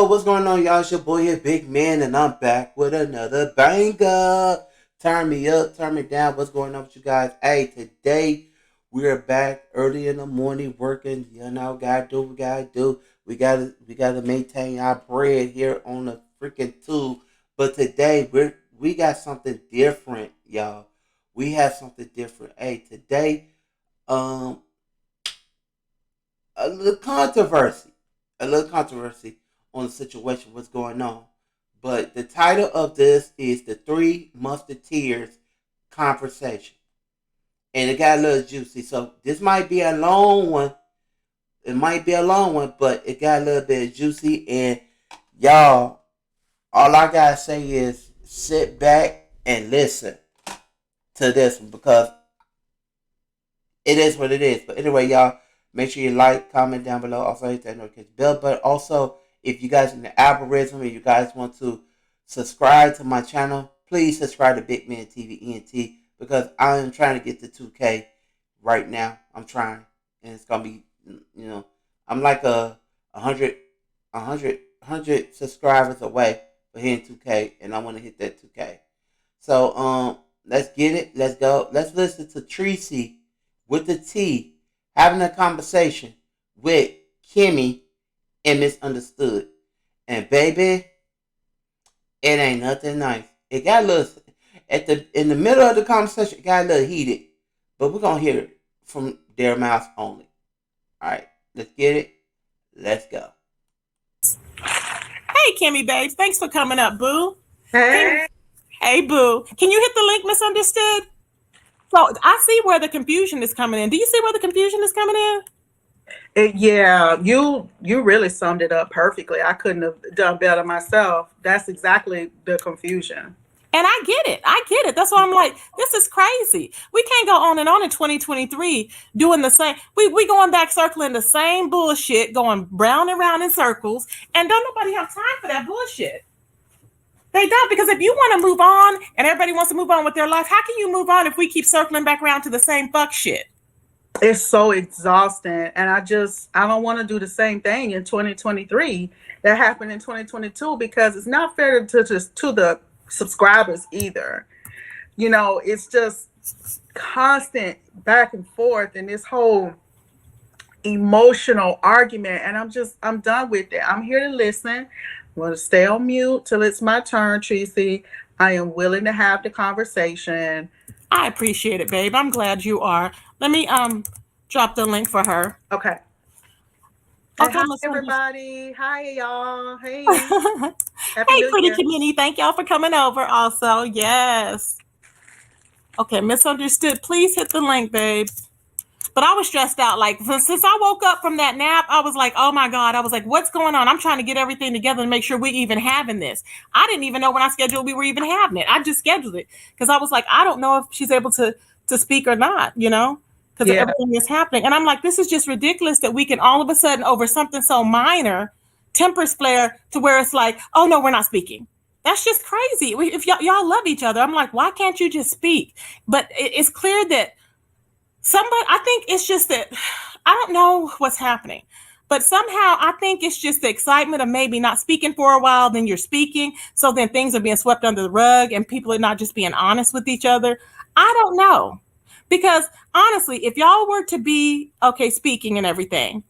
What's going on, y'all? It's your boy here, Big Man, and I'm back with another banger. Turn me up, turn me down. What's going on with you guys? Hey, today we're back early in the morning working. You know, gotta do what we gotta do. We gotta maintain our bread here on the freaking tube. But today we got something different, y'all. We have something different. Hey, today, um, a little controversy, a little controversy on the situation, what's going on. But the title of this is the Three Musketeers Conversation, and it got a little juicy. So this might be a long one. It might be a long one, but it got a little bit juicy. And y'all, all I gotta say is sit back and listen to this one because it is what it is. But anyway, y'all, make sure you like, comment down below. Also, hit that notification bell. But also, if you guys in the algorithm and you guys want to subscribe to my channel, please subscribe to Big Man TV ENT because I am trying to get to 2K right now. I'm trying, and it's gonna be, I'm like a hundred, a hundred subscribers away for hitting 2K, and I want to hit that 2K. So let's get it. Let's go. Let's listen to Tracy with the T having a conversation with Kimmy and Misunderstood. And baby, it ain't nothing nice. It got a little in the middle of the conversation, it got a little heated. But we're gonna hear it from their mouths only. Alright, let's get it. Let's go. Hey, Kimmy babes, thanks for coming up, boo. Hey. Hey, boo. Can you hit the link, Misunderstood? So I see where the confusion is coming in. Do you see where the confusion is coming in? Yeah, you really summed it up perfectly. I couldn't have done better myself. That's exactly the confusion. And I get it. I get it. That's why I'm like, this is crazy. We can't go on and on in 2023 doing the same. We going back circling the same bullshit, going round and round in circles, and don't nobody have time for that bullshit. They don't, because if you want to move on and everybody wants to move on with their life, how can you move on if we keep circling back around to the same fuck shit? It's so exhausting, and I don't want to do the same thing in 2023 that happened in 2022 because it's not fair to the subscribers either. It's just constant back and forth and this whole emotional argument, and I'm done with it. I'm here to listen. I'm going to stay on mute till it's my turn, Tracy. I am willing to have the conversation. I appreciate it, babe. I'm glad you are. Let me drop the link for her. Okay. Okay, hi everybody. Hi y'all. Hey. Hey, pretty community. Thank y'all for coming over also. Yes. Okay, Misunderstood. Please hit the link, babes. But I was stressed out. Like, since I woke up from that nap, I was like, oh my God. I was like, what's going on? I'm trying to get everything together to make sure we're even having this. I didn't even know when I scheduled we were even having it. I just scheduled it because I was like, I don't know if she's able to speak or not, because everything is happening. And I'm like, this is just ridiculous that we can all of a sudden over something so minor, tempers flare to where it's like, oh no, we're not speaking. That's just crazy. If y'all love each other, I'm like, why can't you just speak? But it's clear that I think it's just that I don't know what's happening, but somehow I think it's just the excitement of maybe not speaking for a while, then you're speaking. So then things are being swept under the rug and people are not just being honest with each other. I don't know. Because honestly, if y'all were to be speaking and everything,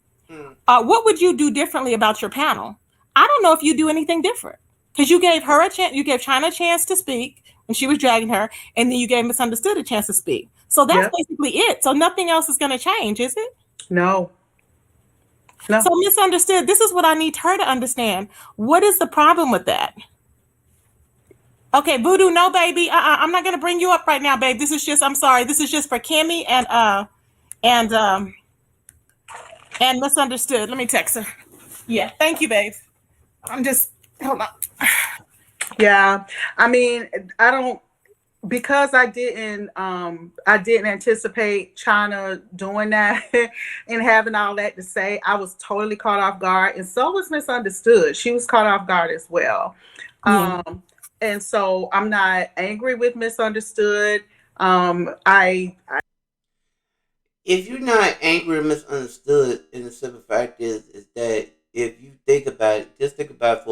what would you do differently about your panel? I don't know if you do anything different because you gave her a chance. You gave China a chance to speak when she was dragging her, and then you gave Misunderstood a chance to speak. So that's basically it. So nothing else is going to change, is it? No. So Misunderstood, this is what I need her to understand. What is the problem with that? Okay, Voodoo, no, baby. I'm not going to bring you up right now, babe. I'm sorry. This is just for Kimmy and Misunderstood. Let me text her. Yeah, thank you, babe. Hold on. Yeah, I mean, because I didn't anticipate China doing that and having all that to say. I was totally caught off guard, and so was Misunderstood. She was caught off guard as well. Yeah. And so I'm not angry with Misunderstood. If you're not angry or misunderstood, and the simple fact is that if you think about it, just think about it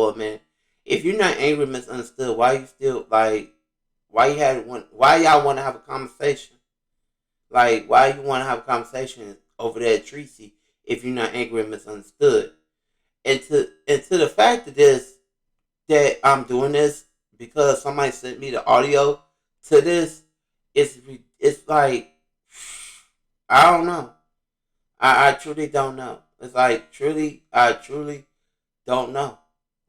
if you're not angry, misunderstood, why you still like? Why you had one? Why y'all want to have a conversation? Like, why you want to have a conversation over there at Tracy if you're not angry and misunderstood? And to the fact of this, that I'm doing this because somebody sent me the audio to this, it's like, I don't know. I truly don't know. It's like I truly don't know.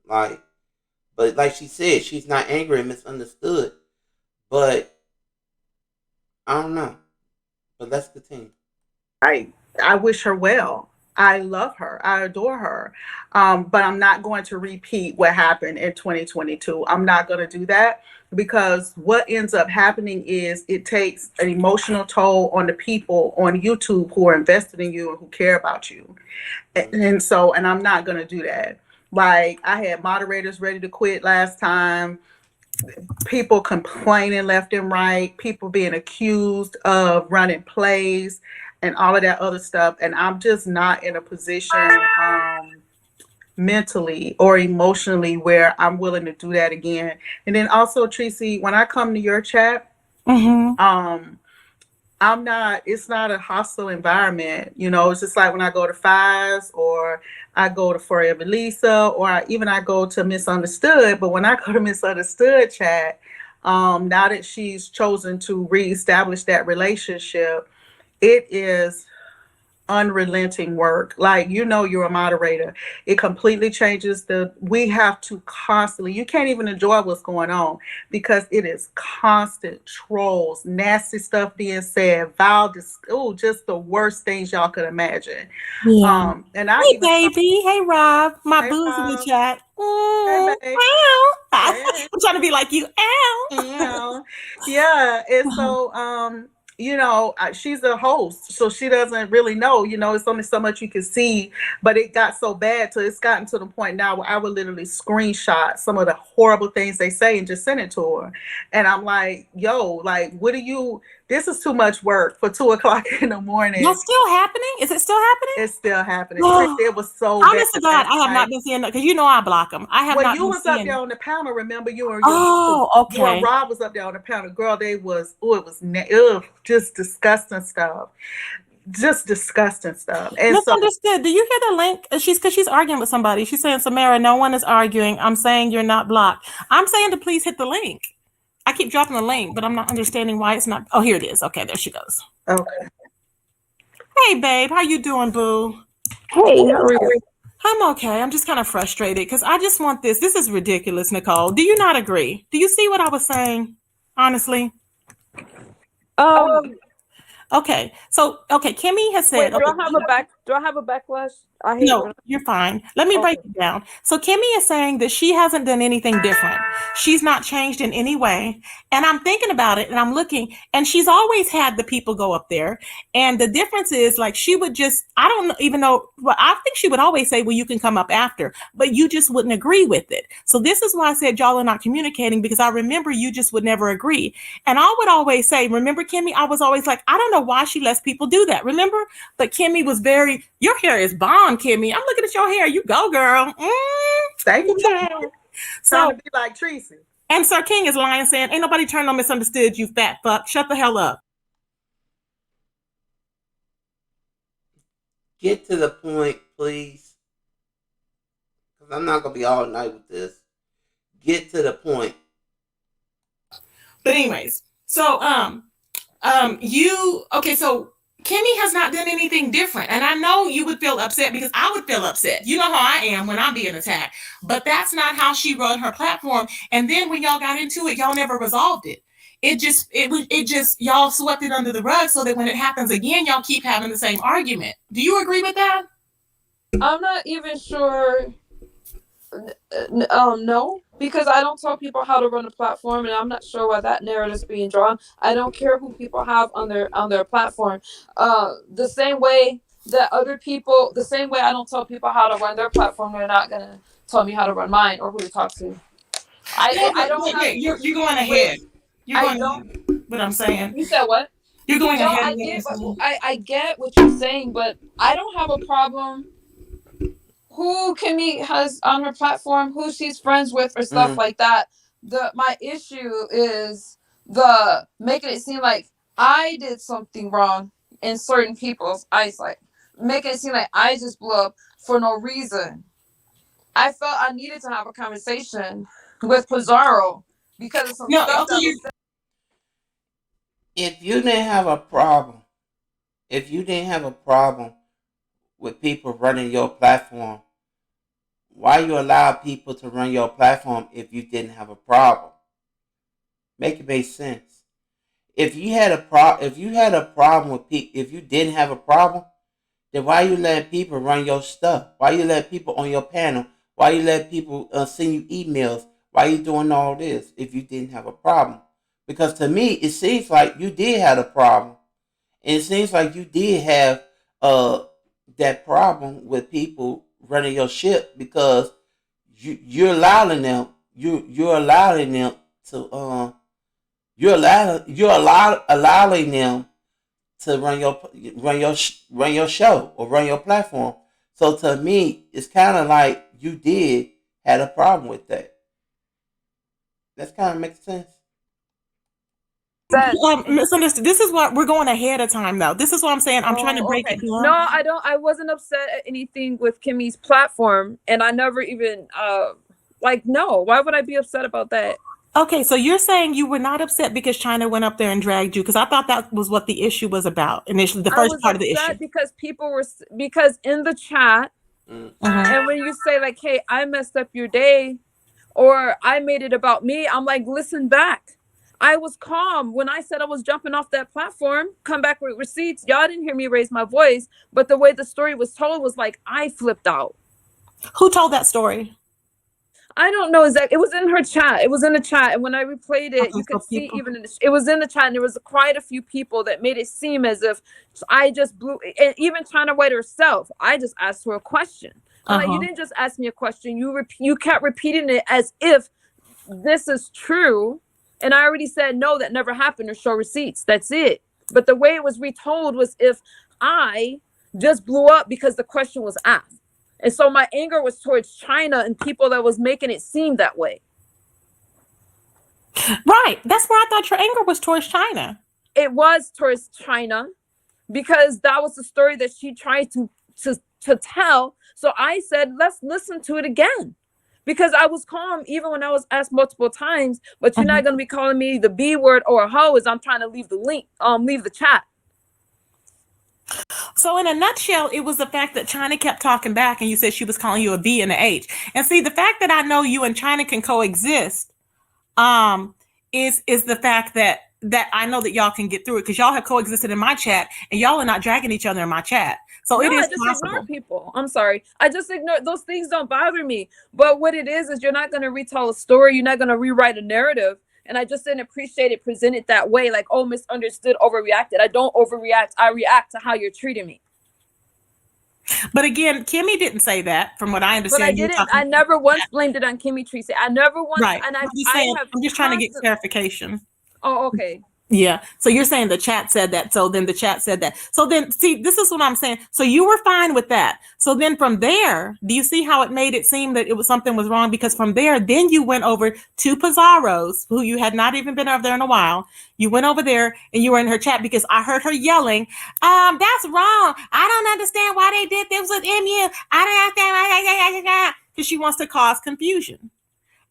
Like, but like she said, she's not angry and misunderstood. But I don't know. But let's continue. I wish her well. I love her. I adore her. But I'm not going to repeat what happened in 2022. I'm not going to do that because what ends up happening is it takes an emotional toll on the people on YouTube who are invested in you and who care about you. And I'm not going to do that. Like, I had moderators ready to quit last time, people complaining left and right, people being accused of running plays and all of that other stuff. And I'm just not in a position mentally or emotionally where I'm willing to do that again. And then also, Tracy, when I come to your chat, I'm not, it's not a hostile environment. You know, it's just like when I go to Fives or I go to Forever Lisa or I go to Misunderstood. But when I go to Misunderstood chat, now that she's chosen to reestablish that relationship, it is unrelenting work. Like, you know, you're a moderator. It completely changes we have to constantly, you can't even enjoy what's going on because it is constant trolls, nasty stuff being said, just the worst things y'all could imagine. Yeah. And I hey, even baby. Hey, Rob. My hey, boo's in the Rob. chat. Hey, babe. Ow. Hey. I'm trying to be like you. Ow. Ow. Yeah. And so, you know, she's a host, so she doesn't really know. You know, it's only so much you can see, but it got so bad till it's gotten to the point now where I would literally screenshot some of the horrible things they say and just send it to her. And I'm like, yo, like, what do you? This is too much work for 2 o'clock in the morning. That's still happening? Is it still happening? It's still happening. It was so bad. Honest to God, I have not been seeing that because you know I block them. I have not been seeing. Well, you was up there on the panel. Remember, you and okay. You and Rob was up there on the panel. Girl, it was just disgusting stuff. Just disgusting stuff. And Misunderstood. Do you hear the link? Because she's arguing with somebody. She's saying, Samara, no one is arguing. I'm saying you're not blocked. I'm saying to please hit the link. I keep dropping the link, but I'm not understanding why it's not. Oh, here it is. Okay, there she goes. Okay. Hey, babe. How you doing, boo? Hey, how are you? I'm okay. I'm just kind of frustrated because I just want this. This is ridiculous, Nicole. Do you not agree? Do you see what I was saying? Honestly. Okay. So, Kimmy has said. Wait, do I have a backlash? No, you're fine. Let me break it down. So Kimmy is saying that she hasn't done anything different. She's not changed in any way. And I'm thinking about it and I'm looking, and she's always had the people go up there. And the difference is, like, she would just, I don't even know, well, I think she would always say, well, you can come up after, but you just wouldn't agree with it. So this is why I said y'all are not communicating, because I remember you just would never agree. And I would always say, remember, Kimmy, I was always like, I don't know why she lets people do that. Remember? But Kimmy was very, your hair is bomb, Kimmy. I'm looking at your hair. You go, girl. Thank you. Trying to be like Tracy. And Sir King is lying, saying, ain't nobody turned on Misunderstood, you fat fuck. Shut the hell up. Get to the point, please. Because I'm not going to be all night with this. Get to the point. But anyways, so, so Kimmy has not done anything different. And I know you would feel upset because I would feel upset. You know how I am when I'm being attacked. But that's not how she run her platform. And then when y'all got into it, y'all never resolved it. It just y'all swept it under the rug so that when it happens again, y'all keep having the same argument. Do you agree with that? I'm not even sure. No, because I don't tell people how to run a platform, and I'm not sure why that narrative is being drawn. I don't care who people have on their platform. The same way that the same way I don't tell people how to run their platform, they're not gonna tell me how to run mine or who to talk to. I don't. You're going ahead. You're going ahead. What I'm saying. You said what? You're going ahead. I get what you're saying, but I don't have a problem who Kimmy has on her platform, who she's friends with, or stuff like that. My issue is the making it seem like I did something wrong in certain people's eyesight, making it seem like I just blew up for no reason. I felt I needed to have a conversation with Pizarro because of some stuff that was said. If you didn't have a problem, if you didn't have a problem with people running your platform, why you allow people to run your platform if you didn't have a problem? Make it make sense. If you had a problem with people, if you didn't have a problem, then why you let people run your stuff? Why you let people on your panel? Why you let people send you emails? Why you doing all this if you didn't have a problem? Because to me, it seems like you did have a problem. And it seems like you did have that problem with people running your ship because you're allowing them you're allowing them to allowing them to run your show or run your platform. So to me, it's kind of like you did had a problem with that. That's kind of makes sense. Misunderstood. This is what we're going ahead of time, though. This is what I'm saying. I'm trying to break it down. No, I don't. I wasn't upset at anything with Kimmy's platform, and I never even no. Why would I be upset about that? Okay, so you're saying you were not upset because China went up there and dragged you, because I thought that was what the issue was about initially. The first part of the issue, because because in the chat, and when you say like, "Hey, I messed up your day," or "I made it about me," I'm like, listen back. I was calm when I said I was jumping off that platform. Come back with receipts. Y'all didn't hear me raise my voice, but the way the story was told was like I flipped out. Who told that story? I don't know exactly. It was in her chat. It was in the chat, and when I replayed it, you could see even it was in the chat, and there was quite a few people that made it seem as if I just blew. And even China White herself, I just asked her a question. Like, you didn't just ask me a question. You kept repeating it as if this is true. And I already said, no, that never happened, or show receipts. That's it. But the way it was retold was if I just blew up because the question was asked. And so my anger was towards China and people that was making it seem that way. Right. That's where I thought your anger was towards China. It was towards China because that was the story that she tried to tell. So I said, let's listen to it again. Because I was calm even when I was asked multiple times, but you're not going to be calling me the B word or a hoe as I'm trying to leave the link, leave the chat. So in a nutshell, it was the fact that China kept talking back and you said she was calling you a V and an H. And see, the fact that I know you and China can coexist is the fact that I know that y'all can get through it because y'all have coexisted in my chat and y'all are not dragging each other in my chat. So it is I just possible. ignore people. I'm sorry. I just ignore those things. Don't bother me. But what it is you're not going to retell a story. You're not going to rewrite a narrative. And I just didn't appreciate it presented that way. Like, oh, misunderstood, overreacted. I don't overreact. I react to how you're treating me. But again, Kimmy didn't say that, from what I understand. But I didn't. I never once blamed it on Kimmy Tracy. I never once. Right. And I'm just trying to get clarification. Oh, okay. Yeah. So you're saying the chat said that. So then the chat said that. So then, see, this is what I'm saying. So you were fine with that. So then from there, do you see how it made it seem that something was wrong? Because from there, then you went over to Pizarro's, who you had not even been over there in a while. You went over there and you were in her chat because I heard her yelling, that's wrong. I don't understand why they did this with MU. I don't understand why, because she wants to cause confusion.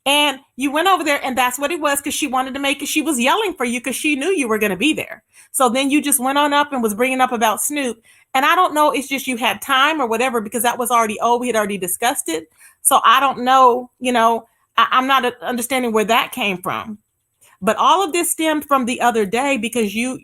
And you went over there and that's what it was, because she wanted to make it. She was yelling for you because she knew you were going to be there. So then you just went on up and was bringing up about Snoop. And I don't know, it's just you had time or whatever, because that was already old. We had already discussed it. So I don't know, I'm not understanding where that came from. But all of this stemmed from the other day because you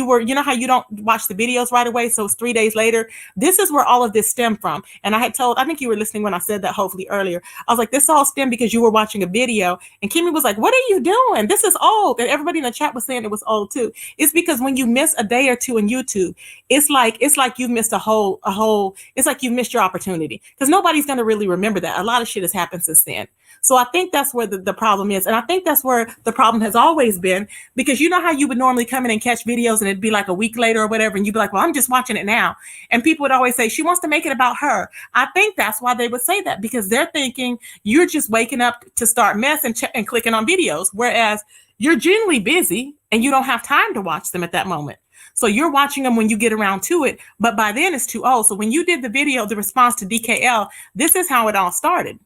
were, how you don't watch the videos right away. So it's 3 days later. This is where all of this stemmed from. And I think you were listening when I said that, hopefully earlier. I was like, this all stemmed because you were watching a video. And Kimmy was like, what are you doing? This is old. And everybody in the chat was saying it was old too. It's because when you miss a day or two in YouTube, it's like you missed it's like you missed your opportunity, because nobody's going to really remember that. A lot of shit has happened since then. So I think that's where the problem is. And I think that's where the problem has always been, because you know how you would normally come in and catch videos and it'd be like a week later or whatever, and you'd be like, well, I'm just watching it now. And people would always say, she wants to make it about her. I think that's why they would say that, because they're thinking you're just waking up to start mess and clicking on videos, whereas you're generally busy and you don't have time to watch them at that moment. So you're watching them when you get around to it, but by then it's too old. So when you did the video, the response to DKL, this is how it all started.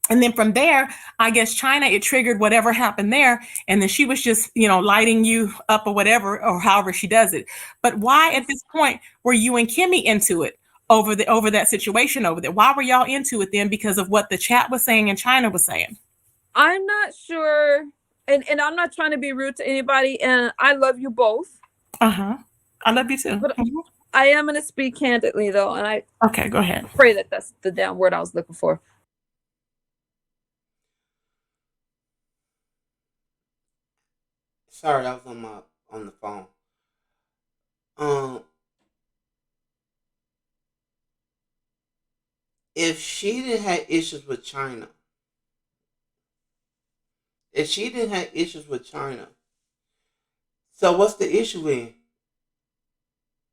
And then from there, I guess China, it triggered whatever happened there. And then she was just, lighting you up or whatever, or however she does it. But why at this point were you and Kimmy into it over that situation over there? Why were y'all into it then? Because of what the chat was saying and China was saying? I'm not sure. And I'm not trying to be rude to anybody. And I love you both. I love you too. But I am going to speak candidly, though. And okay, go ahead. Pray that that's the damn word I was looking for. Sorry, I was on the phone. If she didn't have issues with China, so what's the issue in?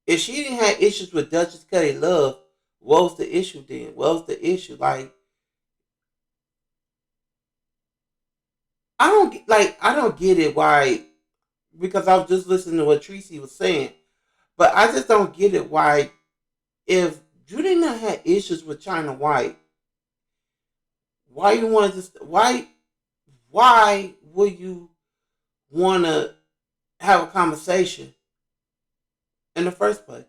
If she didn't have issues with Duchess Cuddy Love, what was the issue then? What was the issue? Like, I don't get it why, because I was just listening to what Tracy was saying, but I just don't get it why, if you did not have issues with China White, why you want to why would you want to have a conversation in the first place?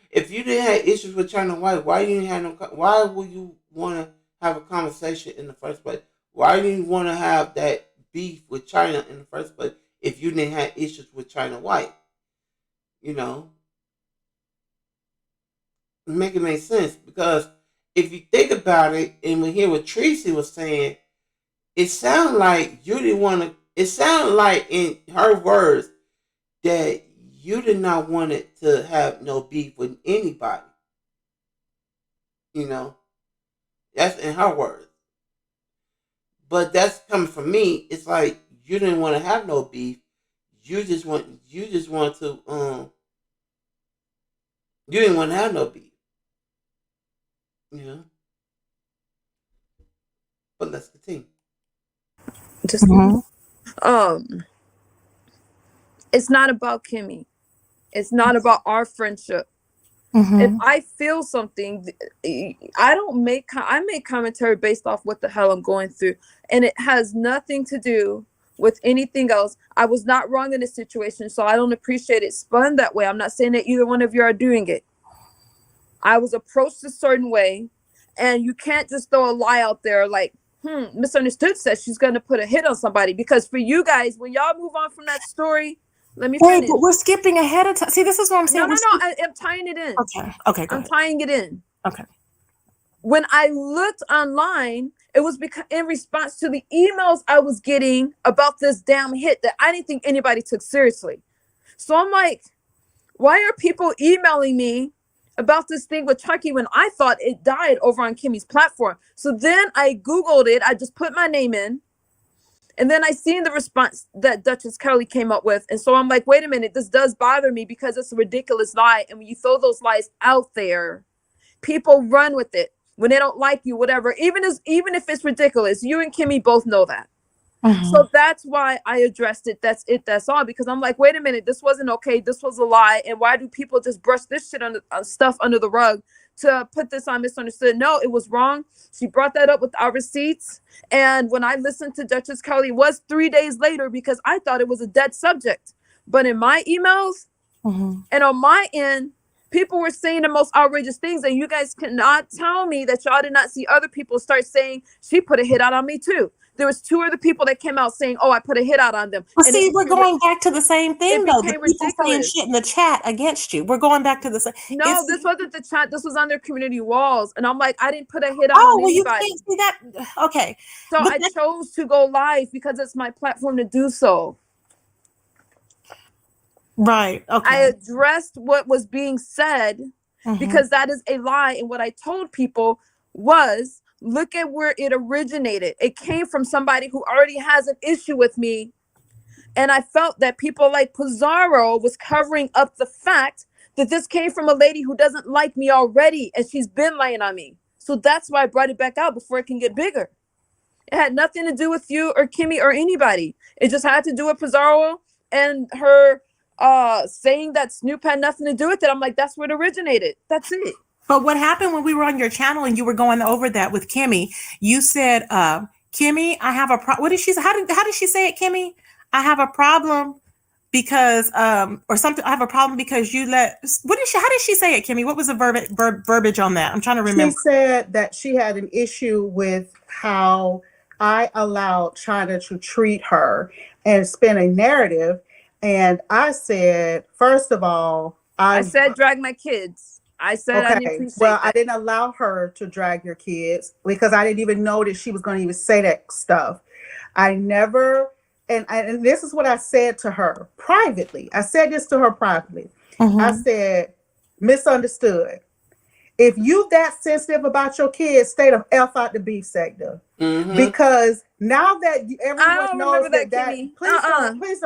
If you didn't have issues with China White, why would you want to have a conversation in the first place? Why do you want to have that beef with China in the first place if you didn't have issues with China White? Make it make sense, because if you think about it, and we hear what Tracy was saying, it sounded like you didn't want to. It sounded like, in her words, that you did not want it to have no beef with anybody. That's in her words. But that's coming from me. It's like you didn't want to have no beef. You just want to. You didn't want to have no beef. But let's continue. Just it's not about Kimmy. It's not about our friendship. If I feel something, I make commentary based off what the hell I'm going through, and it has nothing to do with anything else. I was not wrong in this situation, so I don't appreciate it spun that way. I'm not saying that either one of you are doing it. I was approached a certain way, and you can't just throw a lie out there like, Misunderstood says she's going to put a hit on somebody. Because for you guys, when y'all move on from that story, let me finish. But we're skipping ahead of time. See, this is what I'm saying. No, I'm tying it in. Okay, go ahead. I'm tying it in. Okay. When I looked online, it was because in response to the emails I was getting about this damn hit that I didn't think anybody took seriously. So I'm like, why are people emailing me about this thing with Chucky when I thought it died over on Kimmy's platform? So then I Googled it. I just put my name in. And then I seen the response that Duchess Kelly came up with. And so I'm like, wait a minute, this does bother me because it's a ridiculous lie. And when you throw those lies out there, people run with it when they don't like you, whatever. Even if it's ridiculous, you and Kimmy both know that. So that's why I addressed it. That's it. That's all. Because I'm like, wait a minute, this wasn't okay. This was a lie. And why do people just brush this shit stuff under the rug to put this on Misunderstood? No, it was wrong. She brought that up with our receipts. And when I listened to Duchess Kelly, it was 3 days later because I thought it was a dead subject. But in my emails and on my end, people were saying the most outrageous things. And you guys cannot tell me that y'all did not see other people start saying she put a hit out on me too. There was 2 other people that came out saying, "Oh, I put a hit out on them." Well, and see, we're going back to the same thing, though. The people saying shit in the chat against you. We're going back to the same. No, this wasn't the chat. This was on their community walls, and I'm like, I didn't put a hit out on anybody. You can't see that. Okay. So I chose to go live because it's my platform to do so. Right. Okay. I addressed what was being said because that is a lie, and what I told people was Look at where it originated. It came from somebody who already has an issue with me. And I felt that people like Pizarro was covering up the fact that this came from a lady who doesn't like me already, and she's been lying on me. So that's why I brought it back out before it can get bigger. It had nothing to do with you or Kimmy or anybody. It just had to do with Pizarro and her saying that Snoop had nothing to do with it. I'm like, that's where it originated. That's it. But what happened when we were on your channel and you were going over that with Kimmy? You said, Kimmy, I have a problem. What did she say? How did she say it, Kimmy? I have a problem because or something. I have a problem because you let. What did she? How did she say it, Kimmy? What was the verbiage on that? I'm trying to remember. She said that she had an issue with how I allowed China to treat her and spin a narrative. And I said, first of all, I said drag my kids. I said, okay, I didn't appreciate that. I didn't allow her to drag your kids because I didn't even know that she was going to even say that stuff. I never, and this is what I said to her privately. I said this to her privately. Mm-hmm. I said, misunderstood. If you that sensitive about your kids, stay the F out the beef sector. Mm-hmm. Because now that everyone knows that please don't.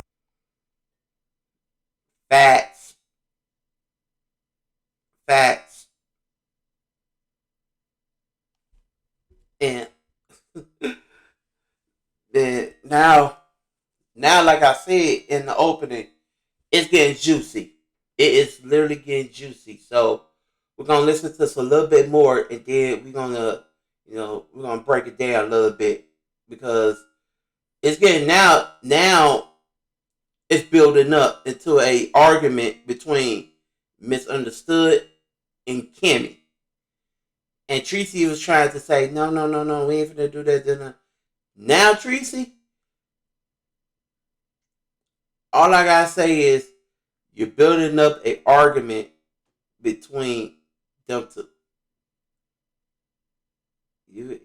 Facts. And then now, like I said in the opening, it's getting juicy. It is literally getting juicy. So we're gonna listen to this a little bit more, and then we're gonna break it down a little bit because it's getting now it's building up into a argument between Misunderstood and Kimmy. And Tracy was trying to say, no, we ain't finna do that. Now, Tracy, all I gotta say is you're building up an argument between them two. You're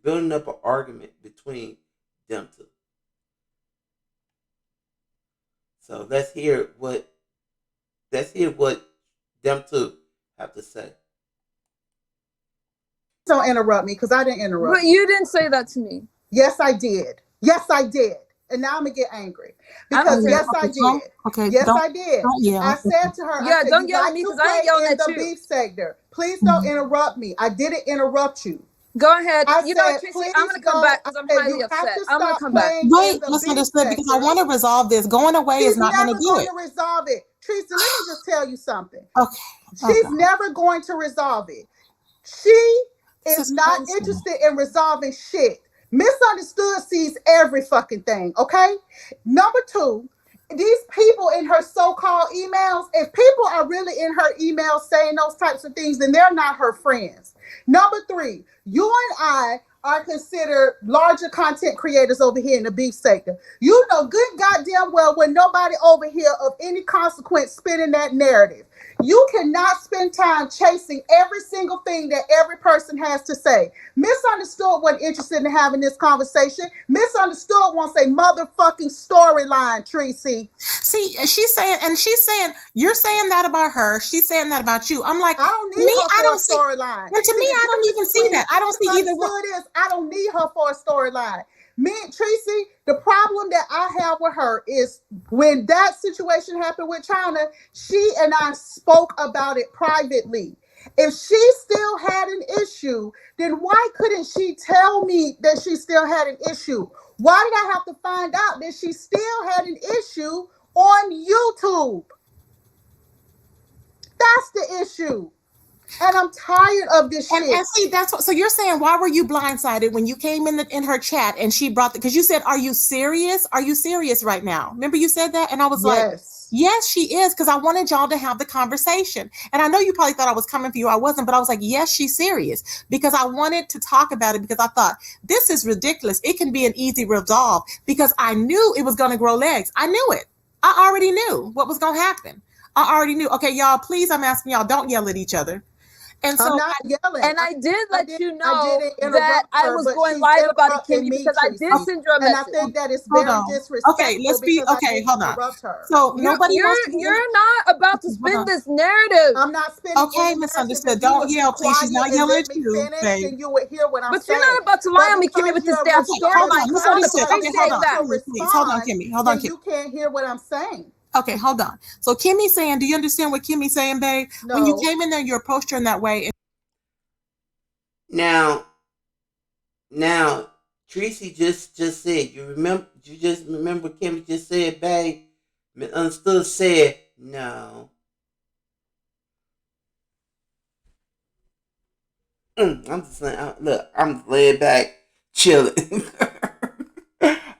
building up an argument between them two. So let's hear what them two have to say. Don't interrupt me because I didn't interrupt. But you didn't say that to me. Yes, I did. And now I'm going to get angry. Because yes, I did. Okay. Yes, I did. I said to her, yeah, don't yell at me because I ain't yelling at you. In the beef sector. Please don't interrupt me. I didn't interrupt you. Go ahead. You know what, Tracy? I'm going to come back because I'm highly upset. I'm going to come back. Wait, Misunderstood, because I want to resolve this. Going away is not going to do it. She's never going to resolve it. Tracy, let me just tell you something. Okay. She's never going to resolve it. She is not interested in resolving shit. Misunderstood sees every fucking thing, okay? Number two, these people in her so-called emails, if people are really in her emails saying those types of things, then they're not her friends. Number three, you and I are considered larger content creators over here in the beef sector. You know good goddamn well when nobody over here of any consequence spinning that narrative. You cannot spend time chasing every single thing that every person has to say. Misunderstood wasn't interested in having this conversation. Misunderstood wants a motherfucking storyline, Tracy. See, she's saying, you're saying that about her. She's saying that about you. I'm like, I don't need her for a storyline. And to me, I don't even see that. I don't see either one. I don't need her for a storyline. Me and Tracy, the problem that I have with her is when that situation happened with China, she and I spoke about it privately. If she still had an issue, then why couldn't she tell me that she still had an issue? Why did I have to find out that she still had an issue on YouTube? That's the issue. And I'm tired of this shit. And see, that's what. So you're saying, why were you blindsided when you came in her chat and she brought because you said, "Are you serious? Are you serious right now?" Remember you said that, and I was like, "Yes, she is," because I wanted y'all to have the conversation. And I know you probably thought I was coming for you. I wasn't, but I was like, "Yes, she's serious," because I wanted to talk about it because I thought this is ridiculous. It can be an easy resolve because I knew it was going to grow legs. I knew it. I already knew what was going to happen. I already knew. Okay, y'all, please, I'm asking y'all, don't yell at each other. And I'm so not yelling. And I did let you know didn't that interrupt I her, was but going she's live about it, interrupting Kimmy, me, because I did Tracy. send you a And I message. think that is hold very on. disrespectful Okay, let's be because I okay. didn't Hold on. interrupt her. So nobody wants to. You're not about to Okay, hold spin on. this narrative. I'm not spinning Okay, any narrative. misunderstood. If you Don't would be yell, please. She's quiet not and yelling let at me you, finish, babe. then you would hear what I'm But you're saying. not about to lie But on me, Kimmy, because with this you're damn Okay, story hold line, on. because I Misunderstood. Okay, hold appreciate on. that. to Kimmy, please. Hold on, respond, Kimmy. Hold on, then Kimmy. you can't hear what I'm saying. Okay, hold on. So Kimmy's saying, do you understand what Kimmy's saying, babe? When you No. came in there, you approached her in that way. Now, Tracy just said, you just remember Kimmy just said, babe, misunderstood said, no. I'm just saying, look, I'm laid back, chilling.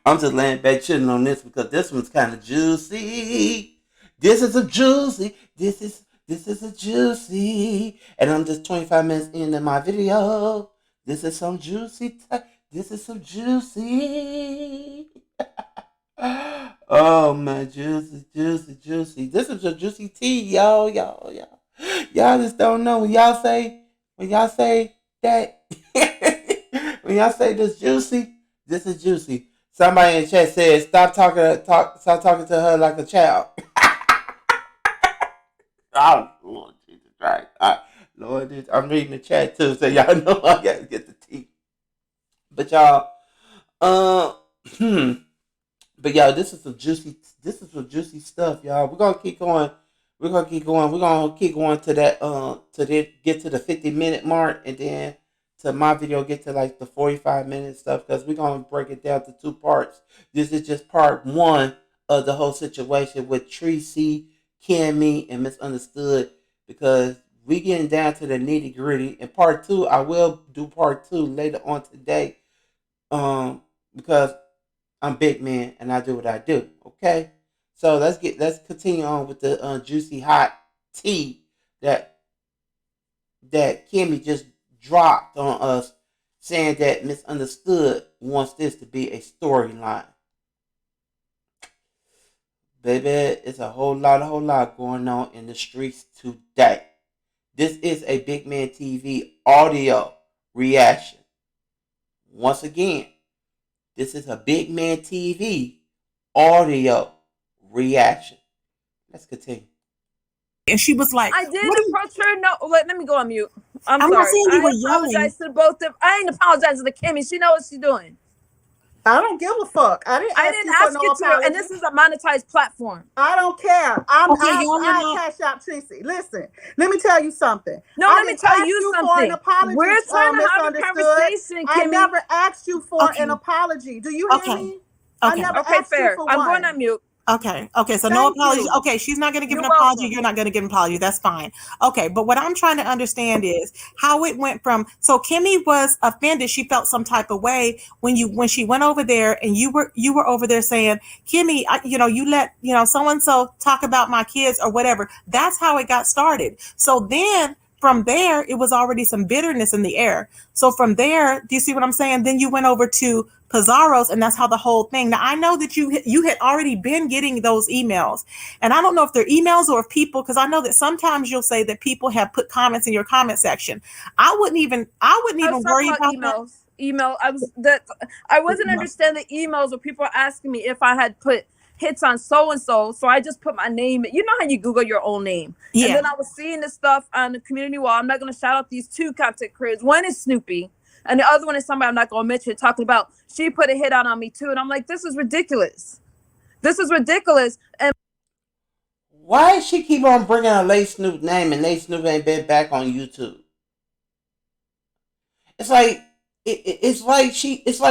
I'm just laying back, chilling on this because this one's kind of juicy. This is a juicy. This is a juicy. And I'm just 25 minutes into my video. This is some juicy. This is some juicy. Oh man, juicy. This is a juicy tea, y'all. Y'all just don't know when y'all say that when y'all say this juicy, this is juicy. Somebody in the chat says stop talking to her like a child. Oh Lord Jesus Christ. Lord Jesus, I'm reading the chat too, so y'all know I gotta get the tea. But y'all, but y'all, this is some juicy stuff, y'all. We're gonna keep going. We're gonna keep going to that get to the 50-minute mark, and then to my video get to like the 45-minute stuff because we're gonna break it down to two parts. This is just part one of the whole situation with Tracy, Cammy, and Misunderstood because we getting down to the nitty gritty. And part two, I will do part two later on today. Because I'm big man and I do what I do. Okay, so let's continue on with the juicy hot tea that Kimmy just dropped on us, saying that Misunderstood wants this to be a storyline. Baby, it's a whole lot going on in the streets today. This is a Big Man TV audio reaction. Once again, this is a Big Man TV audio reaction. Let's continue. And she was like, I did approach her. No, let me go on mute. I'm not sorry. saying you were I yelling. apologize to both of. I ain't apologizing to Kimmy. She knows what she's doing. I don't give a fuck. I didn't ask you for no apology. And this is a monetized platform. I don't care. I cash out Tracy. Listen, let me tell you something. No, let me tell you something. For an apology, we're trying to have a conversation, Kimmy. I never asked you for an apology. Do you hear me? Okay. I never asked fair. you for I'm one. going on mute. Okay. So no apologies. Okay, she's not going to give an apology. You're not going to give an apology. That's fine. Okay, but what I'm trying to understand is how it went from. So Kimmy was offended. She felt some type of way when she went over there, and you were over there saying, Kimmy, you let so and so talk about my kids or whatever. That's how it got started. So then. From there, it was already some bitterness in the air. So from there, do you see what I'm saying? Then you went over to Pizarro's, and that's how the whole thing. Now I know that you had already been getting those emails, and I don't know if they're emails or if people, because I know that sometimes you'll say that people have put comments in your comment section. I wouldn't even worry about emails. I wasn't understanding the emails where people are asking me if I had put hits on so and so I just put my name. You know how you Google your own name. Yeah. And then I was seeing this stuff on the community wall. I'm not going to shout out these two content creators. One is Snoopy and the other one is somebody I'm not going to mention, talking about she put a hit on me too. And I'm like, this is ridiculous. And why she keep on bringing a Lay Snoop name and Lay Snoop ain't been back on YouTube? It's like it's like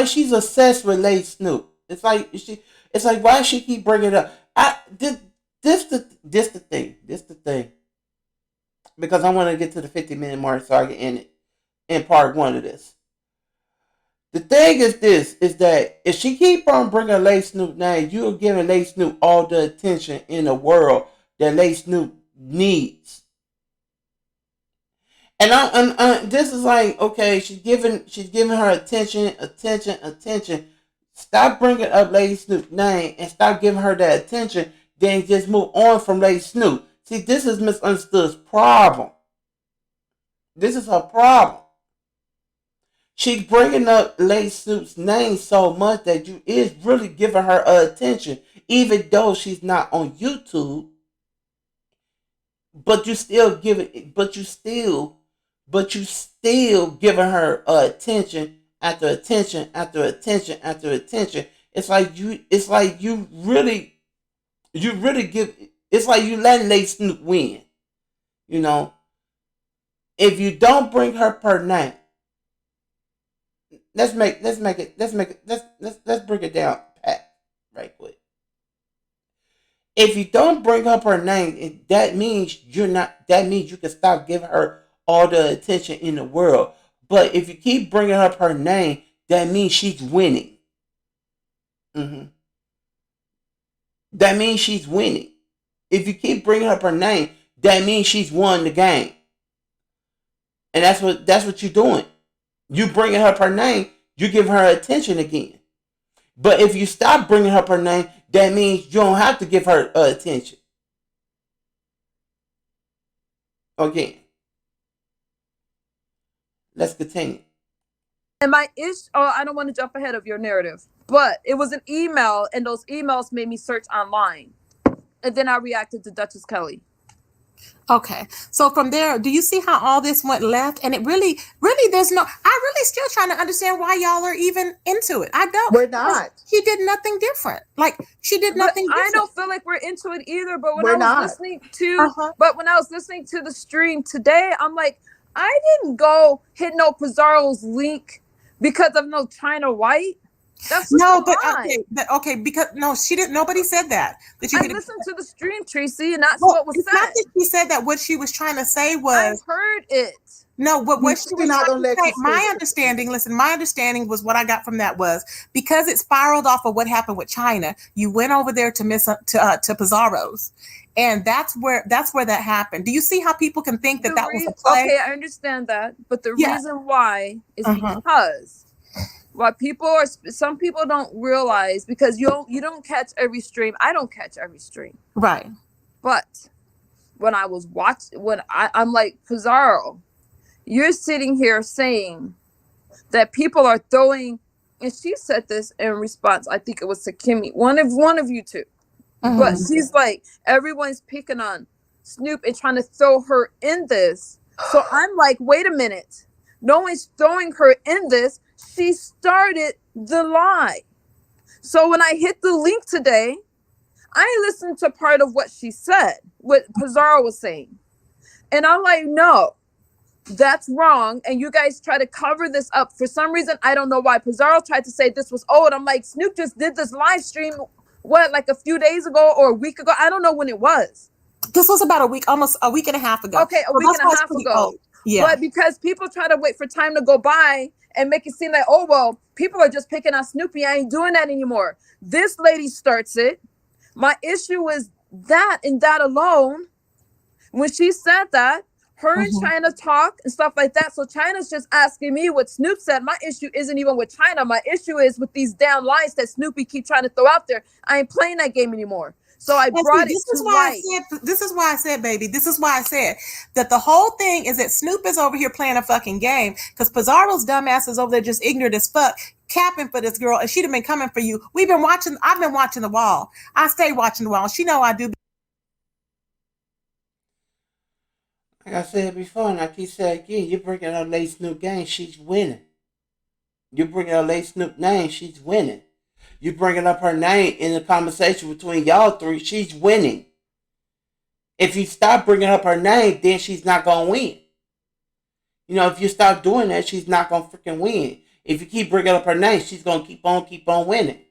she's obsessed with Lay Snoop. It's like why she keep bringing it up? This the thing. Because I want to get to the 50-minute mark so I can end it in part one of this. The thing is that if she keep on bringing Lay Snoop name, you're giving Lay Snoop all the attention in the world that Lay Snoop needs. And this is like, okay, she's giving her attention. Stop bringing up Lady Snoop's name and stop giving her that attention. Then just move on from Lady Snoop. See, this is Misunderstood's problem. This is her problem. She's bringing up Lady Snoop's name so much that you is really giving her attention, even though she's not on YouTube. But you still giving, but you still giving her attention after attention after attention after attention. It's like you really give. It's like you letting Lady Snoop win. You know, if you don't bring her per name, let's bring it down pat right quick. If you don't bring her her name, that means That means you can stop giving her all the attention in the world. But if you keep bringing up her name, that means she's winning. Mm-hmm. That means she's winning. If you keep bringing up her name, that means she's won the game. And that's what you're doing. You bringing up her name, you give her attention again. But if you stop bringing up her name, that means you don't have to give her attention. Again. Let's continue. And my I don't want to jump ahead of your narrative, but it was an email, and those emails made me search online. And then I reacted to Duchess Kelly. Okay. So from there, do you see how all this went left? And it really, there's no, I really still trying to understand why y'all are even into it. I don't. We're not. She did nothing different. Like, she did nothing different. I don't feel like we're into it either. But when We're I was not. listening to, when I was listening to the stream today, I'm like, I didn't go hit no Pizarro's link because of no China White. That's no, but okay, because no, she didn't. Nobody said that. I listened to the stream, Tracy, and that's what was said. Not that she said that. What she was trying to say was, I heard it. No, what she was not trying to say, my understanding was what I got from that was because it spiraled off of what happened with China. You went over there to Pizarro's, and that's where that happened. Do you see how people can think that was a play? Okay, I understand that, but the reason why is because. What some people don't realize, because you don't catch every stream. I don't catch every stream. Right. But when I was I'm like, Pizarro, you're sitting here saying that people are throwing, and she said this in response, I think it was to Kimmy, one of you two. Mm-hmm. But she's like, everyone's picking on Snoop and trying to throw her in this. So I'm like, wait a minute. No one's throwing her in this. She started the lie. So when I hit the link today, I listened to part of what she said, what Pizarro was saying. And I'm like, no, that's wrong. And you guys try to cover this up. For some reason, I don't know why. Pizarro tried to say this was old. I'm like, Snoop just did this live stream, like a few days ago or a week ago? I don't know when it was. This was about almost a week and a half ago. Okay, a week and a half ago. Old. Yeah. But because people try to wait for time to go by and make it seem like, oh, well, people are just picking on Snoopy. I ain't doing that anymore. This lady starts it. My issue is that and that alone. When she said that, her and China talk and stuff like that. So China's just asking me what Snoop said. My issue isn't even with China. My issue is with these damn lies that Snoopy keep trying to throw out there. I ain't playing that game anymore. So I brought it to light. This is why I said, baby, this is why I said that the whole thing is that Snoop is over here playing a fucking game because Pizarro's dumbass is over there just ignorant as fuck, capping for this girl, and she'd have been coming for you. I've been watching The Wall. I stay watching The Wall. She know I do. Like I said before, and I keep saying again, you're bringing up Lady Snoop game, she's winning. You're bringing up Lady Snoop name, she's winning. You bringing up her name in the conversation between y'all three, she's winning. If you stop bringing up her name, then she's not going to win. You know, if you stop doing that, she's not going to freaking win. If you keep bringing up her name, she's going to keep on winning.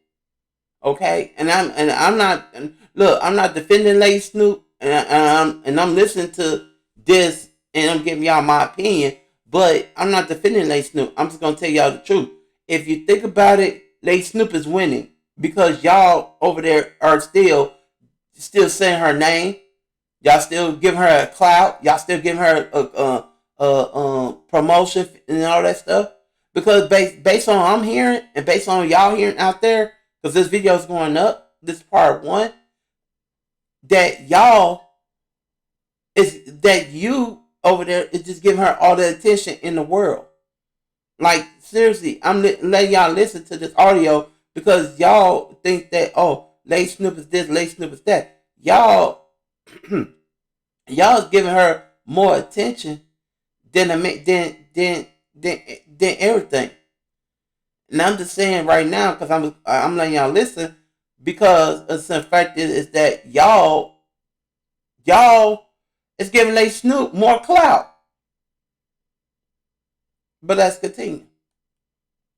Okay? And I'm not defending Lady Snoop, and I'm listening to this, and I'm giving y'all my opinion, but I'm not defending Lady Snoop. I'm just going to tell y'all the truth. If you think about it, Lady Snoop is winning because y'all over there are still saying her name. Y'all still giving her a clout. Y'all still giving her a promotion and all that stuff. Because based on what I'm hearing and based on y'all hearing out there, because this video is going up, this is part 1, that you over there is just giving her all the attention in the world. Like, seriously, I'm letting y'all listen to this audio because y'all think that, oh, Lady Snoop is this, Lady Snoop is that. Y'all, y'all's giving her more attention than everything. And I'm just saying right now because I'm letting y'all listen because the fact is that y'all is giving Lady Snoop more clout. But let's continue.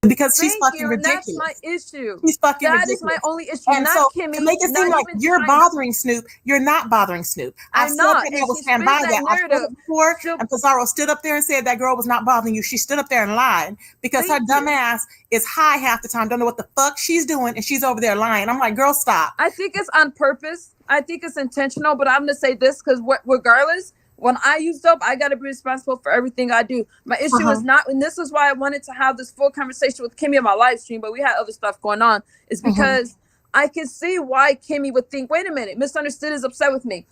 Because she's fucking ridiculous. That's my issue. She's fucking ridiculous. That is my only issue. And not so, Kimmy. To make it seem like you're China. bothering Snoop, you're not bothering Snoop. I've said that and I will stand by that. I've said it before, and Pizarro stood up there and said that girl was not bothering you. She stood up there and lied because her dumb ass is high half the time, don't know what the fuck she's doing, and she's over there lying. I'm like, girl, stop. I think it's on purpose. I think it's intentional, but I'm going to say this because regardless, when I use dope, I got to be responsible for everything I do. My issue is not, and this is why I wanted to have this full conversation with Kimmy on my live stream, but we had other stuff going on, is because I can see why Kimmy would think, wait a minute, Misunderstood is upset with me.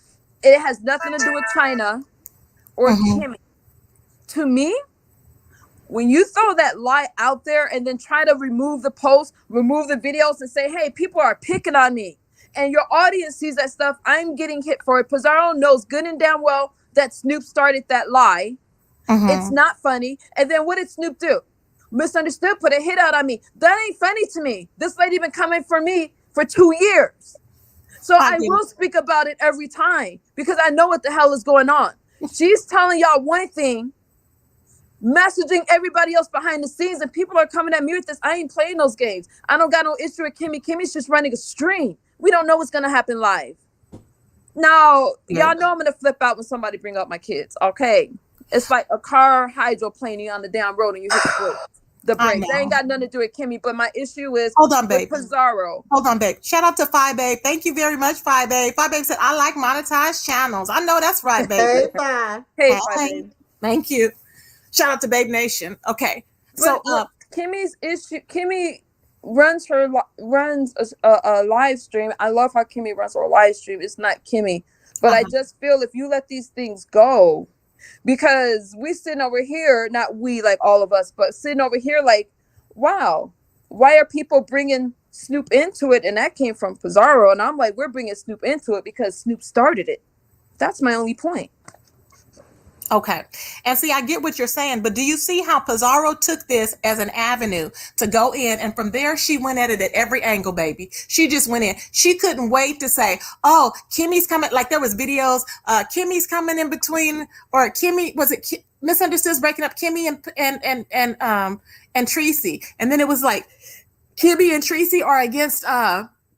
It has nothing to do with China or Kimmy. To me, when you throw that lie out there and then try to remove the posts, remove the videos and say, hey, people are picking on me, and your audience sees that stuff, I'm getting hit for it. Pizarro knows good and damn well that Snoop started that lie. It's not funny. And then what did Snoop do? Misunderstood, put a hit out on me. That ain't funny to me. This lady been coming for me for 2 years. So I will speak about it every time because I know what the hell is going on. She's telling y'all one thing, messaging everybody else behind the scenes, and people are coming at me with this. I ain't playing those games. I don't got no issue with Kimmy. Kimmy's just running a stream. We don't know what's going to happen live. Now, y'all know I'm going to flip out when somebody bring up my kids, okay? It's like a car hydroplaning on the damn road and you hit the brake. They ain't got nothing to do with Kimmy, but my issue is with Pizarro. Hold on, babe. Shout out to Fi Babe. Thank you very much, Fi Babe. Fi Babe said, I like monetized channels. I know that's right, babe. Hey, Fi Babe. Thank you. Shout out to Babe Nation. Okay. So, Kimmy's issue, Kimmy runs a live stream. I love how Kimmy runs her live stream. It's not Kimmy, but I just feel if you let these things go, because we sitting over here, not we like all of us, but sitting over here like, wow, why are people bringing Snoop into it? And that came from Pizarro, and I'm like, we're bringing Snoop into it because Snoop started it. That's my only point. Okay. And see, I get what you're saying, but do you see how Pizarro took this as an avenue to go in? And from there, she went at it at every angle, baby. She just went in. She couldn't wait to say, oh, Kimmy's coming. Like there was videos, Kimmy's coming in between, or Kimmy, was it Misunderstood breaking up Kimmy and Tracy. And then it was like, Kimmy and Tracy are against,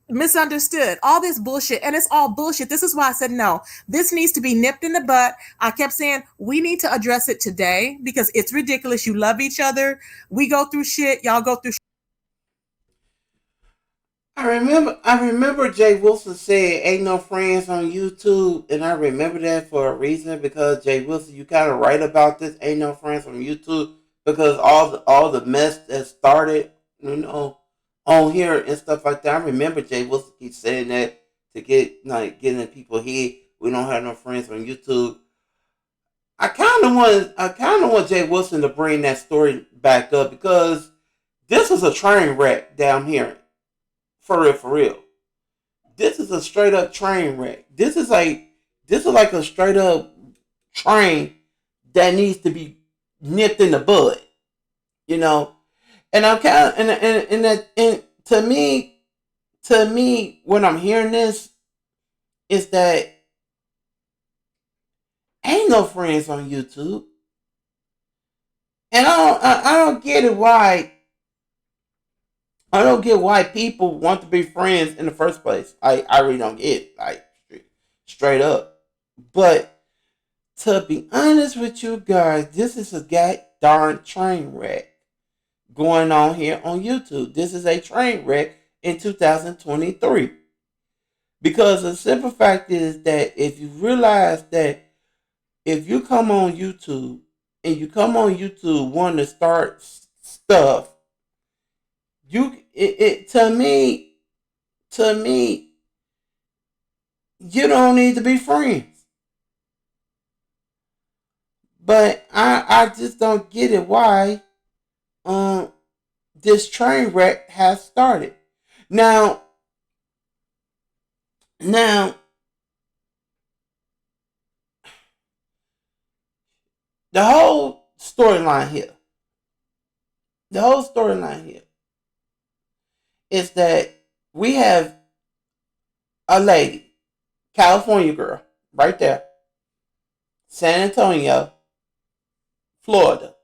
Misunderstood, all this bullshit, and it's all bullshit. This is why I said no, this needs to be nipped in the butt. I kept saying we need to address it today because it's ridiculous. You love each other, we go through shit, y'all go through shit. I remember Jay Wilson said ain't no friends on YouTube, and I remember that for a reason because Jay Wilson, you kind of right about this, ain't no friends on YouTube, because all the mess that started, on here and stuff like that. I remember Jay Wilson keeps saying that to get getting people here. We don't have no friends on YouTube. I kind of want Jay Wilson to bring that story back up because this is a train wreck down here. For real. This is a straight up train wreck. This is like a straight up train that needs to be nipped in the bud. And I'm kind of and to me, when I'm hearing this, is that ain't no friends on YouTube, and I don't get it why. I don't get why people want to be friends in the first place. I really don't get it, straight up. But to be honest with you guys, this is a darn train wreck going on here on YouTube. This is a train wreck in 2023. Because the simple fact is that if you realize that if you come on YouTube and you come on YouTube wanting to start stuff, to me, you don't need to be friends. But I just don't get it why this train wreck has started. Now the whole storyline here, the whole storyline here is that we have a lady, California girl, right there, San Antonio, Florida.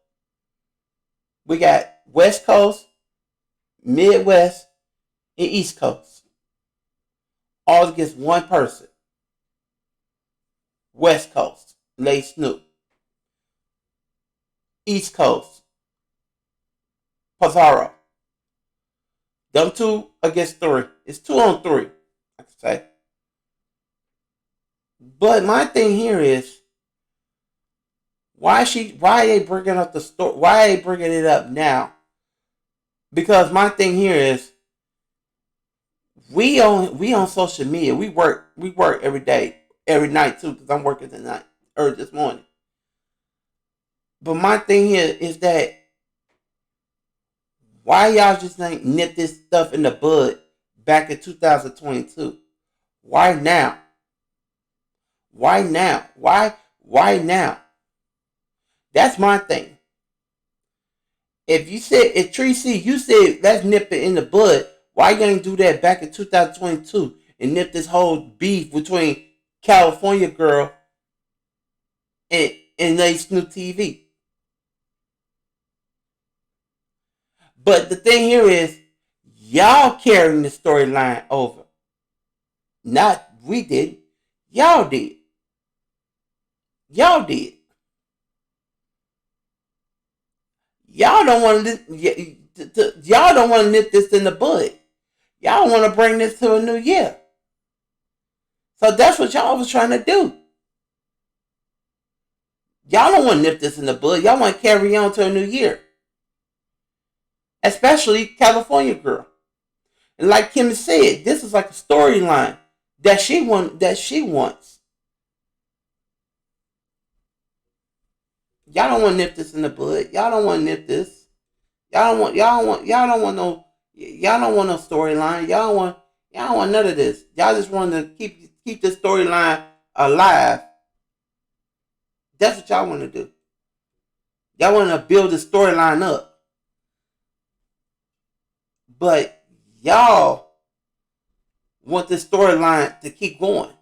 We got West Coast, Midwest, and East Coast. All against one person. West Coast, Lady Snoop. East Coast, Pizarro. Them two against three. It's 2-on-3, I can say. But my thing here is, why are they bringing up the story? Why are they bringing it up now? Because my thing here is, we on social media. We work every day, every night too, because I'm working tonight or this morning. But my thing here is that, why y'all just ain't nip this stuff in the bud back in 2022? Why now? Why now? Why now? That's my thing. If Tracy, you said let's nip it in the bud, why you ain't do that back in 2022 and nip this whole beef between California girl and Lady Snoop TV? But the thing here is, y'all carrying the storyline over. Not we did. Y'all did. Y'all did. Y'all don't want y'all don't want to nip this in the bud. Y'all want to bring this to a new year. So that's what y'all was trying to do. Y'all don't want to nip this in the bud. Y'all want to carry on to a new year. Especially California girl. And like Kim said, this is like a storyline that she wants. Y'all don't want to nip this in the bud. Y'all don't want to nip this. Y'all don't want no storyline. Y'all don't want none of this. Y'all just want to keep this storyline alive. That's what y'all want to do. Y'all want to build the storyline up. But y'all want the storyline to keep going.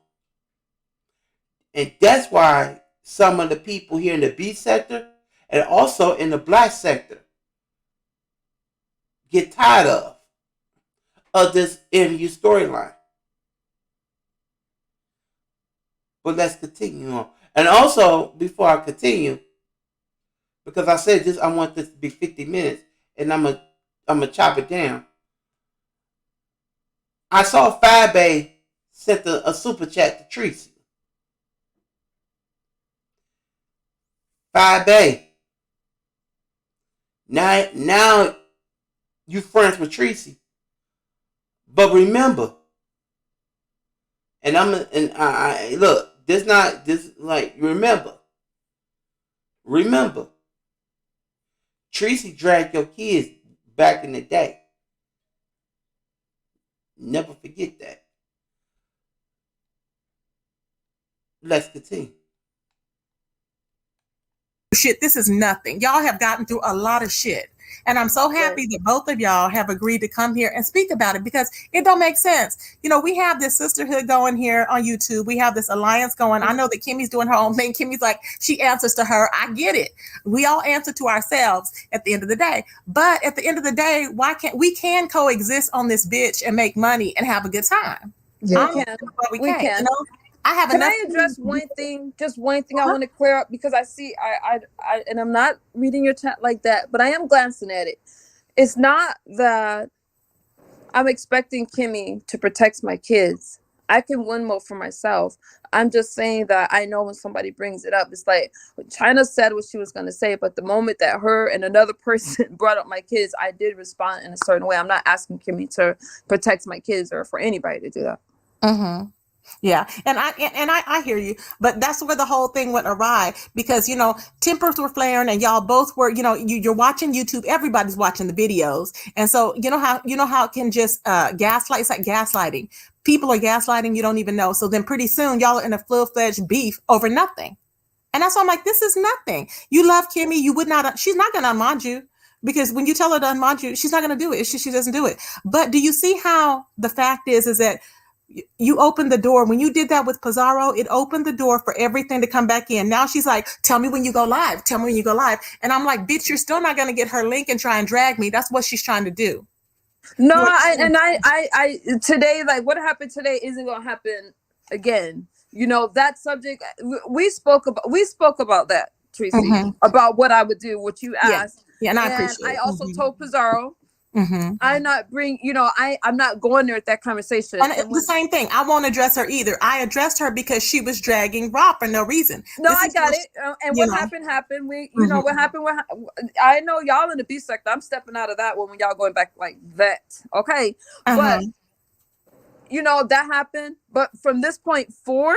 And that's why some of the people here in the B sector and also in the black sector get tired of this MU storyline. But let's continue on. And also, before I continue, because I said this, I want this to be 50 minutes, and I'm gonna chop it down. I saw Fabe sent a super chat to Tracy. Fabe. Now you friends with Tracy. But remember, and I look, remember, Tracy dragged your kids back in the day. Never forget that. Let's continue. Shit, this is nothing. Y'all have gotten through a lot of shit. And I'm so happy that both of y'all have agreed to come here and speak about it, because it don't make sense. You know, we have this sisterhood going here on YouTube. We have this alliance going. I know that Kimmy's doing her own thing. Kimmy's like, she answers to her. I get it. We all answer to ourselves at the end of the day. But at the end of the day, why can't we coexist on this bitch and make money and have a good time? Yeah, we can. You know? Can I address one thing? Just one thing I want to clear up, because I see I and I'm not reading your chat like that, but I am glancing at it. It's not that I'm expecting Kimmy to protect my kids. I can win more for myself. I'm just saying that I know when somebody brings it up, it's like China said what she was going to say, but the moment that her and another person brought up my kids, I did respond in a certain way. I'm not asking Kimmy to protect my kids or for anybody to do that. Mm-hmm. Yeah, and I hear you, but that's where the whole thing went awry because tempers were flaring, and y'all both were you're watching YouTube, everybody's watching the videos, and so you know how it can just gaslight. It's like gaslighting. People are gaslighting, you don't even know. So then pretty soon y'all are in a full-fledged beef over nothing. And that's why I'm like, this is nothing. You love Kimmy. You would not. She's not going to unmod you because when you tell her to unmod you, she's not going to do it. She doesn't do it. But do you see how the fact is that you opened the door when you did that with Pizarro? It opened the door for everything to come back in. Now she's like, tell me when you go live. Tell me when you go live. And I'm like, bitch, you're still not going to get her link and try and drag me. That's what she's trying to do. No, I today, like what happened today isn't gonna happen again. That subject we spoke about that, Tracy, about what I would do, what you asked. Yeah, and I appreciate I it. also told Pizarro, I'm not going there at that conversation. And the same thing. I won't address her either. I addressed her because she was dragging Rob for no reason. No, I got it. And what happened. We, what happened. I know y'all in the B sector. I'm stepping out of that one when y'all going back like that. Okay, but that happened. But from this point forward,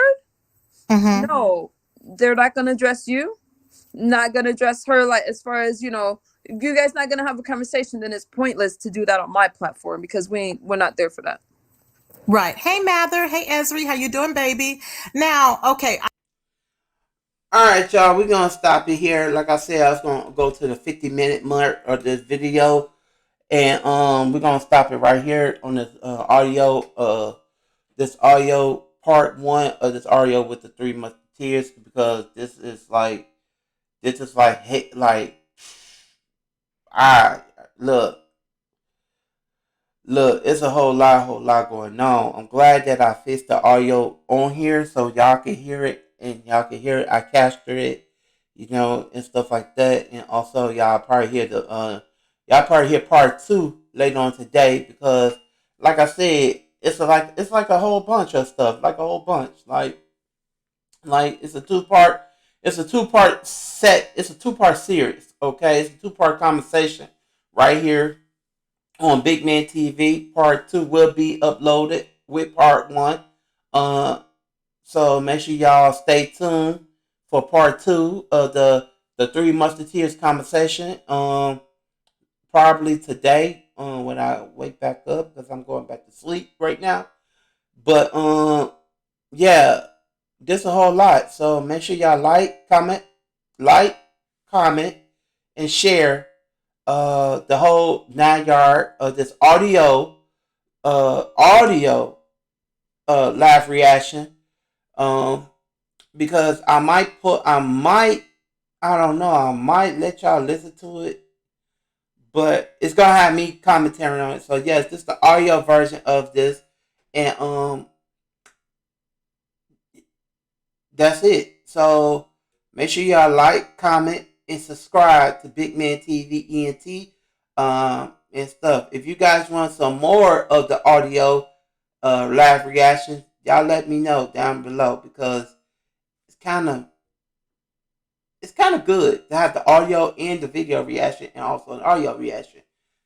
no, they're not gonna address you. Not gonna address her. Like as far as you guys not gonna have a conversation. Then it's pointless to do that on my platform because we're not there for that. Right. Hey, Mather. Hey, Esri. How you doing, baby? Now, okay. All right, y'all. We're going to stop it here. Like I said, I was going to go to the 50-minute mark of this video. And we're going to stop it right here on this audio. This audio part 1 of this audio with the Three Musketeers. Because this is like, hey, like, look, it's a whole lot going on. I'm glad that I fixed the audio on here so y'all can hear it, and y'all can hear it. I captured it, and stuff like that. And also, y'all probably hear part 2 later on today because, like I said, it's like a whole bunch of stuff, like a whole bunch, like it's a two-part set. It's a two-part series. Okay, it's a two-part conversation right here on Big Man TV. Part 2 will be uploaded with part 1. So make sure y'all stay tuned for part 2 of the Three Musketeers conversation. Probably today, when I wake back up because I'm going back to sleep right now. But yeah, there's a whole lot. So make sure y'all comment, and share the whole 9 yard of this audio live reaction. Because I might I don't know, I might let y'all listen to it, but it's gonna have me commentary on it. So yes, this is the audio version of this, and that's it. So make sure y'all comment, and subscribe to Big Man TV ENT and stuff. If you guys want some more of the audio live reactions, y'all let me know down below because it's kind of good to have the audio and the video reaction and also an audio reaction.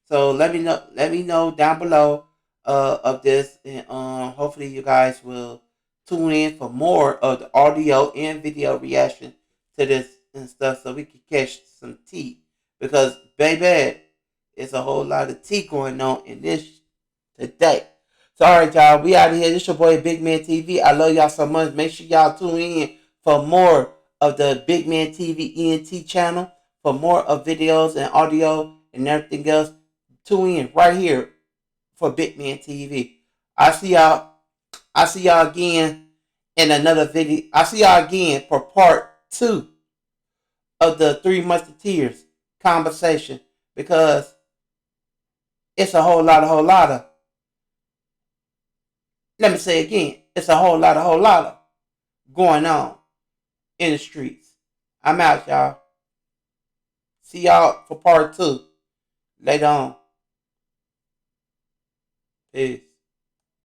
So let me know down below of this, and hopefully you guys will tune in for more of the audio and video reaction to this and stuff so we can catch some tea, because baby, it's a whole lot of tea going on in this today. So alright y'all, we out of here. This your boy Big Man TV. I love y'all so much. Make sure y'all tune in for more of the Big Man TV ENT channel, for more of videos and audio and everything else. Tune in right here for Big Man TV. I see y'all again in another video. I see y'all again for part 2 of the Three Musketeers conversation, because it's a whole lot of. Let me say again, it's a whole lot of going on in the streets. I'm out, y'all. See y'all for part 2 later on. Peace.